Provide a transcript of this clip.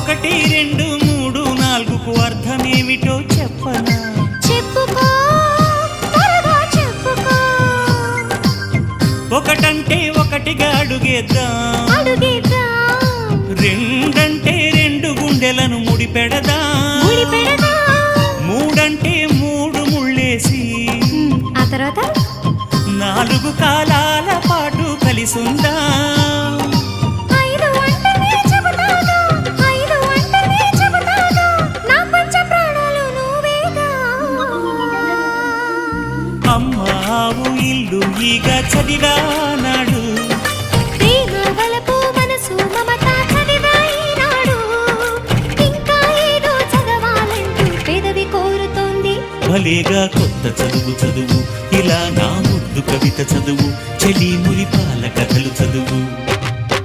ఒకటి రెండు మూడు నాలుగుకు అర్థమేమిటో చెప్పనా? చెప్పుకో, త్వరగా చెప్పుకో. ఒకటంటే ఒకటిగా అడుగేద్దాం, రెండంటే రెండు గుండెలను ముడిపెడదాం, మూడంటే మూడు ముళ్ళేసి ఆ తర్వాత నాలుగు కాలాల పాటు కలిసుందాం. అమ్మావు ఇల్లు ఈగ చదివానాడు, ప్రేమ వలపు మనసు మమత చదివాయినాడు. ఇంకా ఏదో చదవాలంటూ పెదవి కోరుతోంది. భలేగా కొత్త చదువు చదువు, ఇలా నా ముద్దు కవిత చదువు, చెలి మురిపాల కథలు చదువు.